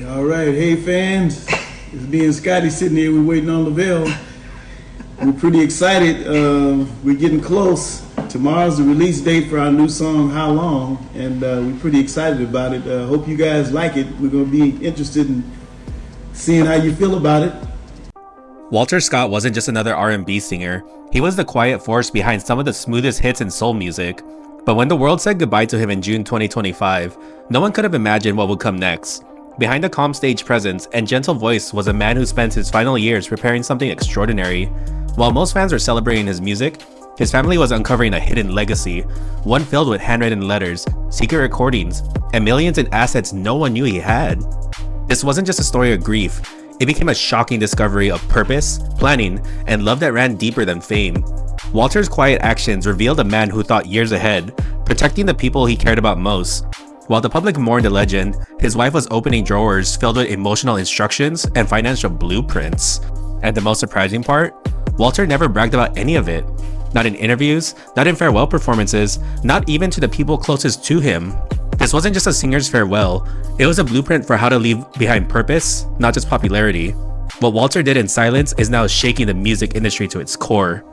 All right, hey fans, it's me and Scotty sitting here. We're waiting on Lavelle. We're pretty excited. We're getting close. Tomorrow's the release date for our new song, How Long, and we're pretty excited about it. Hope you guys like it. We're going to be interested in seeing how you feel about it. Walter Scott wasn't just another R&B singer. He was the quiet force behind some of the smoothest hits in soul music. But when the world said goodbye to him in June 2025, no one could have imagined what would come next. Behind the calm stage presence and gentle voice was a man who spent his final years preparing something extraordinary. While most fans were celebrating his music, his family was uncovering a hidden legacy, one filled with handwritten letters, secret recordings, and millions in assets no one knew he had. This wasn't just a story of grief, it became a shocking discovery of purpose, planning, and love that ran deeper than fame. Walter's quiet actions revealed a man who thought years ahead, protecting the people he cared about most. While the public mourned the legend, his wife was opening drawers filled with emotional instructions and financial blueprints. And the most surprising part? Walter never bragged about any of it. Not in interviews, not in farewell performances, not even to the people closest to him. This wasn't just a singer's farewell, it was a blueprint for how to leave behind purpose, not just popularity. What Walter did in silence is now shaking the music industry to its core.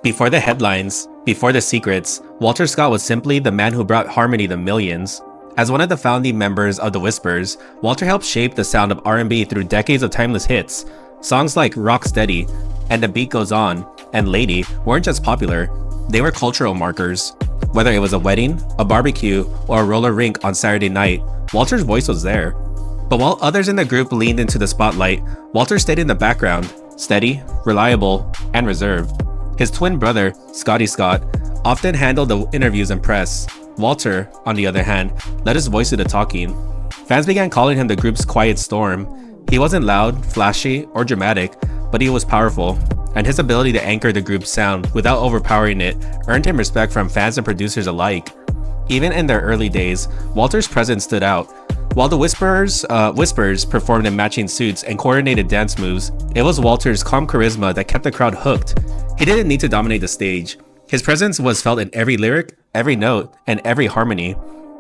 Before the headlines, before the secrets, Walter Scott was simply the man who brought harmony to millions. As one of the founding members of the Whispers, Walter helped shape the sound of R&B through decades of timeless hits. Songs like Rock Steady and The Beat Goes On and Lady weren't just popular, they were cultural markers. Whether it was a wedding, a barbecue, or a roller rink on Saturday night, Walter's voice was there. But while others in the group leaned into the spotlight, Walter stayed in the background, steady, reliable, and reserved. His twin brother, Scotty Scott, often handled the interviews and press. Walter, on the other hand, let his voice do the talking. Fans began calling him the group's quiet storm. He wasn't loud, flashy, or dramatic, but he was powerful, and his ability to anchor the group's sound without overpowering it earned him respect from fans and producers alike. Even in their early days, Walter's presence stood out. While the Whispers performed in matching suits and coordinated dance moves, it was Walter's calm charisma that kept the crowd hooked. He didn't need to dominate the stage. His presence was felt in every lyric, every note, and every harmony.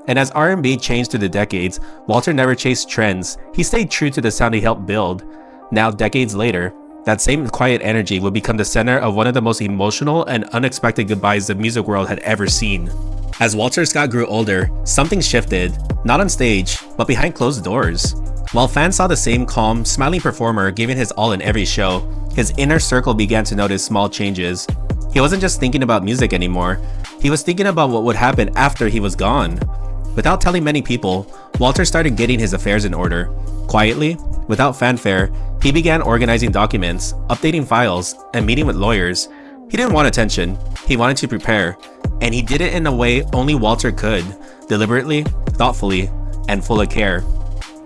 And as R&B changed through the decades, Walter never chased trends. He stayed true to the sound he helped build. Now, decades later, that same quiet energy would become the center of one of the most emotional and unexpected goodbyes the music world had ever seen. As Walter Scott grew older, something shifted, not on stage, but behind closed doors. While fans saw the same calm, smiling performer giving his all in every show, his inner circle began to notice small changes. He wasn't just thinking about music anymore, he was thinking about what would happen after he was gone. Without telling many people, Walter started getting his affairs in order. Quietly, without fanfare, he began organizing documents, updating files, and meeting with lawyers. He didn't want attention, he wanted to prepare, and he did it in a way only Walter could, deliberately, thoughtfully, and full of care.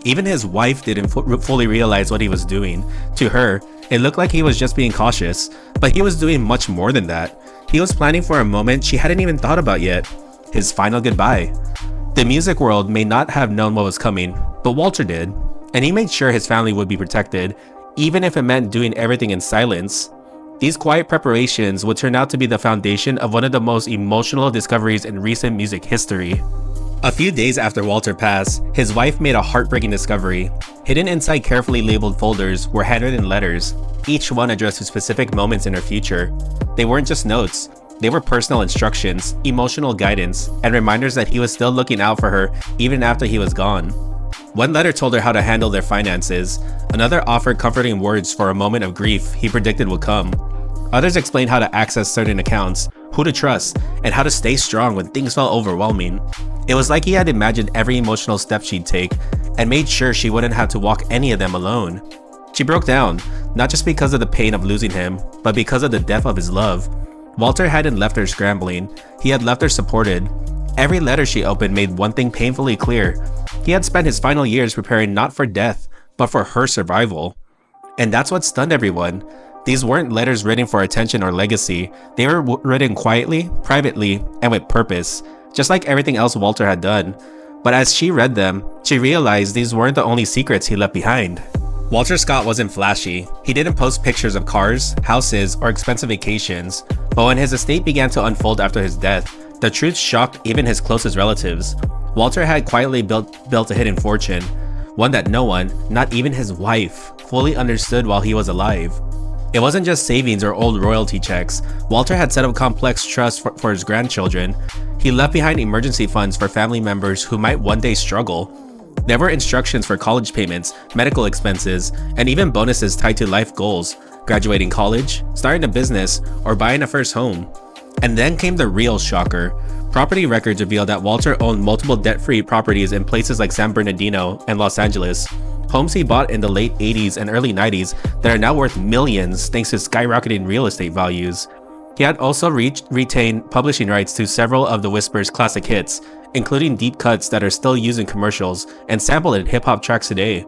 Even his wife didn't fully realize what he was doing. To her, it looked like he was just being cautious, but he was doing much more than that. He was planning for a moment she hadn't even thought about yet, his final goodbye. The music world may not have known what was coming, but Walter did, and he made sure his family would be protected, even if it meant doing everything in silence. These quiet preparations would turn out to be the foundation of one of the most emotional discoveries in recent music history. A few days after Walter passed, his wife made a heartbreaking discovery. Hidden inside carefully labeled folders were handwritten letters, each one addressed to specific moments in her future. They weren't just notes, they were personal instructions, emotional guidance, and reminders that he was still looking out for her even after he was gone. One letter told her how to handle their finances, another offered comforting words for a moment of grief he predicted would come. Others explained how to access certain accounts, who to trust, and how to stay strong when things felt overwhelming. It was like he had imagined every emotional step she'd take and made sure she wouldn't have to walk any of them alone. She broke down, not just because of the pain of losing him, but because of the depth of his love. Walter hadn't left her scrambling, he had left her supported. Every letter she opened made one thing painfully clear. He had spent his final years preparing not for death, but for her survival. And that's what stunned everyone. These weren't letters written for attention or legacy, they were written quietly, privately, and with purpose, just like everything else Walter had done. But as she read them, she realized these weren't the only secrets he left behind. Walter Scott wasn't flashy. He didn't post pictures of cars, houses, or expensive vacations. But when his estate began to unfold after his death, the truth shocked even his closest relatives. Walter had quietly built a hidden fortune, one that no one, not even his wife, fully understood while he was alive. It wasn't just savings or old royalty checks. Walter had set up complex trusts for his grandchildren. He left behind emergency funds for family members who might one day struggle. There were instructions for college payments, medical expenses, and even bonuses tied to life goals, graduating college, starting a business, or buying a first home. And then came the real shocker. Property records revealed that Walter owned multiple debt-free properties in places like San Bernardino and Los Angeles, homes he bought in the late 80s and early 90s that are now worth millions thanks to skyrocketing real estate values. He had also retained publishing rights to several of the Whispers' classic hits, including deep cuts that are still used in commercials and sampled in hip-hop tracks today.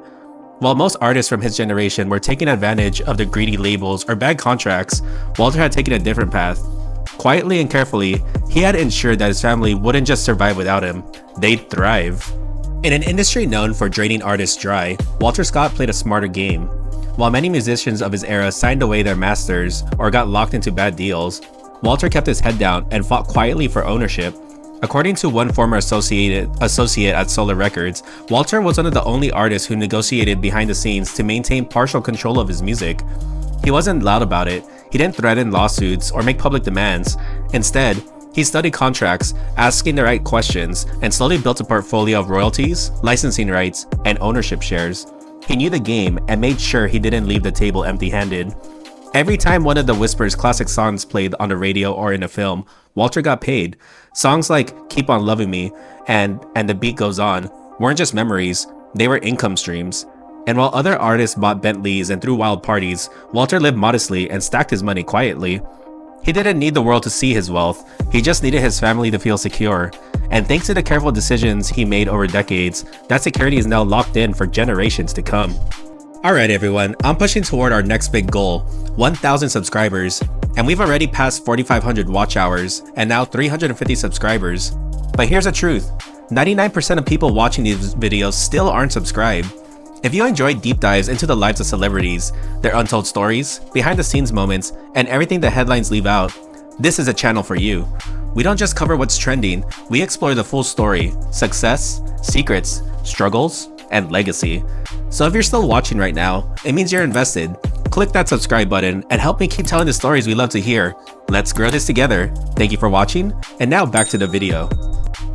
While most artists from his generation were taking advantage of the greedy labels or bad contracts, Walter had taken a different path. Quietly and carefully, he had ensured that his family wouldn't just survive without him, they'd thrive. In an industry known for draining artists dry, Walter Scott played a smarter game. While many musicians of his era signed away their masters or got locked into bad deals, Walter kept his head down and fought quietly for ownership. According to one former associate at Solar Records, Walter was one of the only artists who negotiated behind the scenes to maintain partial control of his music. He wasn't loud about it, he didn't threaten lawsuits or make public demands. Instead, he studied contracts, asking the right questions, and slowly built a portfolio of royalties, licensing rights, and ownership shares. He knew the game and made sure he didn't leave the table empty-handed. Every time one of the Whispers' classic songs played on the radio or in a film, Walter got paid. Songs like Keep On Loving Me and The Beat Goes On weren't just memories, they were income streams. And while other artists bought Bentleys and threw wild parties, Walter lived modestly and stacked his money quietly. He didn't need the world to see his wealth, he just needed his family to feel secure. And thanks to the careful decisions he made over decades, that security is now locked in for generations to come. Alright everyone, I'm pushing toward our next big goal, 1,000 subscribers, and we've already passed 4,500 watch hours and now 350 subscribers. But here's the truth, 99% of people watching these videos still aren't subscribed. If you enjoy deep dives into the lives of celebrities, their untold stories, behind the scenes moments, and everything the headlines leave out, this is a channel for you. We don't just cover what's trending, we explore the full story, success, secrets, struggles, and legacy. So if you're still watching right now, it means you're invested. Click that subscribe button and help me keep telling the stories we love to hear. Let's grow this together. Thank you for watching, and now back to the video.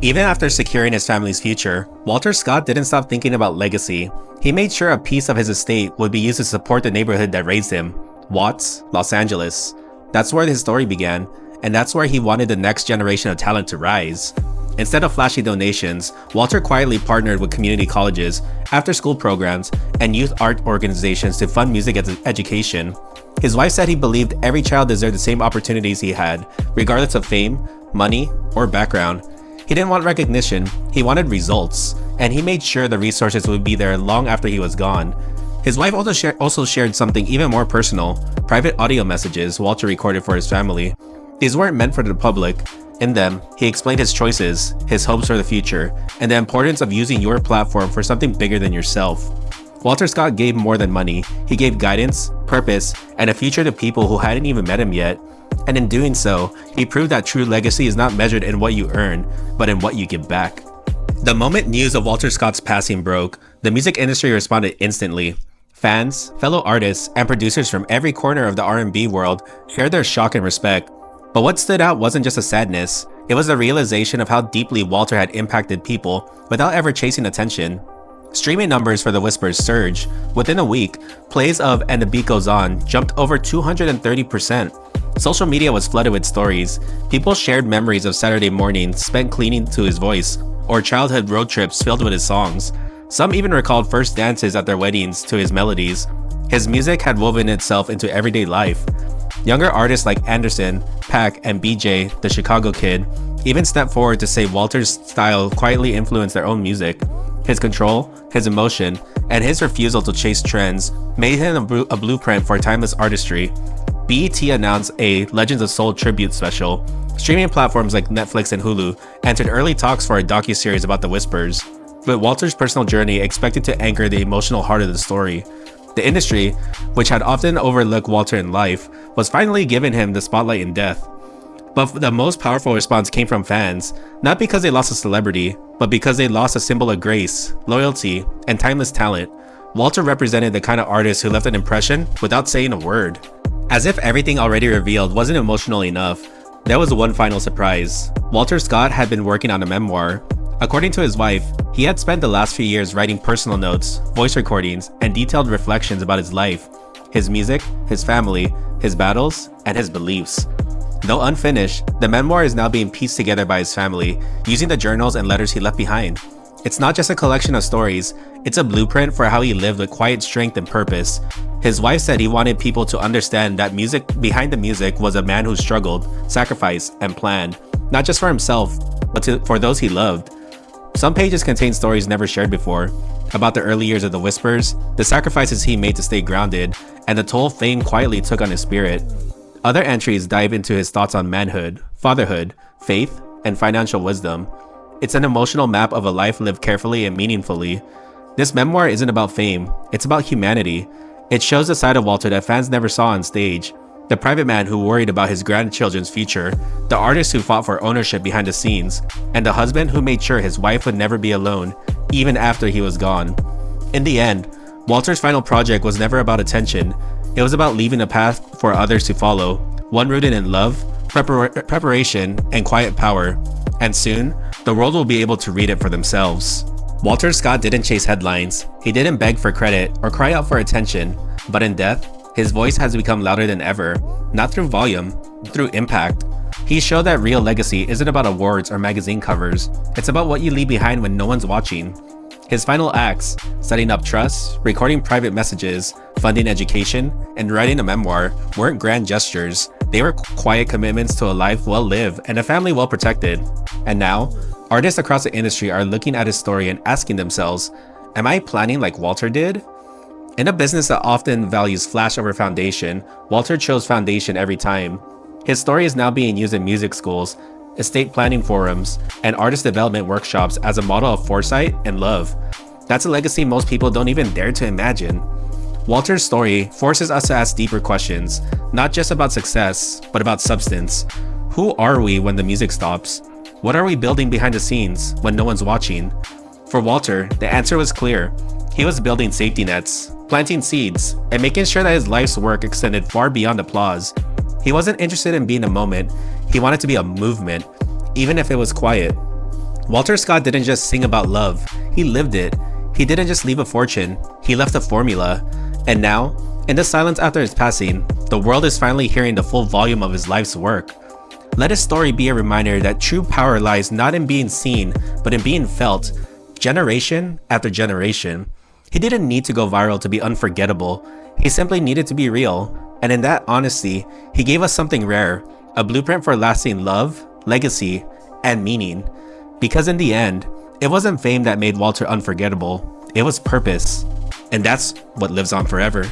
Even after securing his family's future, Walter Scott didn't stop thinking about legacy. He made sure a piece of his estate would be used to support the neighborhood that raised him, Watts, Los Angeles. That's where his story began, and that's where he wanted the next generation of talent to rise. Instead of flashy donations, Walter quietly partnered with community colleges, after-school programs, and youth art organizations to fund music education. His wife said he believed every child deserved the same opportunities he had, regardless of fame, money, or background. He didn't want recognition, he wanted results, and he made sure the resources would be there long after he was gone. His wife also shared something even more personal, private audio messages Walter recorded for his family. These weren't meant for the public. In them, he explained his choices, his hopes for the future, and the importance of using your platform for something bigger than yourself. Walter Scott gave more than money. He gave guidance, purpose, and a future to people who hadn't even met him yet. And in doing so, he proved that true legacy is not measured in what you earn, but in what you give back. The moment news of Walter Scott's passing broke, the music industry responded instantly. Fans, fellow artists, and producers from every corner of the R&B world shared their shock and respect. But what stood out wasn't just a sadness, it was the realization of how deeply Walter had impacted people without ever chasing attention. Streaming numbers for the Whispers surged. Within a week, plays of And the Beat Goes On jumped over 230%. Social media was flooded with stories. People shared memories of Saturday mornings spent cleaning to his voice, or childhood road trips filled with his songs. Some even recalled first dances at their weddings to his melodies. His music had woven itself into everyday life. Younger artists like Anderson, Pac, and BJ, the Chicago Kid, even stepped forward to say Walter's style quietly influenced their own music. His control, his emotion, and his refusal to chase trends made him a blueprint for timeless artistry. BET announced a Legends of Soul tribute special. Streaming platforms like Netflix and Hulu entered early talks for a docuseries about the Whispers, with Walter's personal journey expected to anchor the emotional heart of the story. The industry, which had often overlooked Walter in life, was finally giving him the spotlight in death. But the most powerful response came from fans, not because they lost a celebrity, but because they lost a symbol of grace, loyalty, and timeless talent. Walter represented the kind of artist who left an impression without saying a word. As if everything already revealed wasn't emotional enough, there was one final surprise. Walter Scott had been working on a memoir. According to his wife, he had spent the last few years writing personal notes, voice recordings, and detailed reflections about his life, his music, his family, his battles, and his beliefs. Though unfinished, the memoir is now being pieced together by his family, using the journals and letters he left behind. It's not just a collection of stories, it's a blueprint for how he lived with quiet strength and purpose. His wife said he wanted people to understand that behind the music was a man who struggled, sacrificed, and planned, not just for himself, but for those he loved. Some pages contain stories never shared before, about the early years of the Whispers, the sacrifices he made to stay grounded, and the toll fame quietly took on his spirit. Other entries dive into his thoughts on manhood, fatherhood, faith, and financial wisdom. It's an emotional map of a life lived carefully and meaningfully. This memoir isn't about fame, it's about humanity. It shows the side of Walter that fans never saw on stage. The private man who worried about his grandchildren's future, the artist who fought for ownership behind the scenes, and the husband who made sure his wife would never be alone, even after he was gone. In the end, Walter's final project was never about attention. It was about leaving a path for others to follow, one rooted in love, preparation, and quiet power. And soon, the world will be able to read it for themselves. Walter Scott didn't chase headlines, he didn't beg for credit or cry out for attention, but in death, his voice has become louder than ever, not through volume, through impact. He showed that real legacy isn't about awards or magazine covers, it's about what you leave behind when no one's watching. His final acts, setting up trusts, recording private messages, funding education, and writing a memoir, weren't grand gestures. They were quiet commitments to a life well lived and a family well protected. And now, artists across the industry are looking at his story and asking themselves, am I planning like Walter did? In a business that often values flash over foundation, Walter chose foundation every time. His story is now being used in music schools, estate planning forums, and artist development workshops as a model of foresight and love. That's a legacy most people don't even dare to imagine. Walter's story forces us to ask deeper questions, not just about success, but about substance. Who are we when the music stops? What are we building behind the scenes when no one's watching? For Walter, the answer was clear. He was building safety nets, planting seeds, and making sure that his life's work extended far beyond applause. He wasn't interested in being a moment, he wanted to be a movement, even if it was quiet. Walter Scott didn't just sing about love, he lived it. He didn't just leave a fortune, he left a formula. And now, in the silence after his passing, the world is finally hearing the full volume of his life's work. Let his story be a reminder that true power lies not in being seen, but in being felt, generation after generation. He didn't need to go viral to be unforgettable, he simply needed to be real. And in that honesty, he gave us something rare, a blueprint for lasting love, legacy, and meaning. Because in the end, it wasn't fame that made Walter unforgettable, it was purpose. And that's what lives on forever.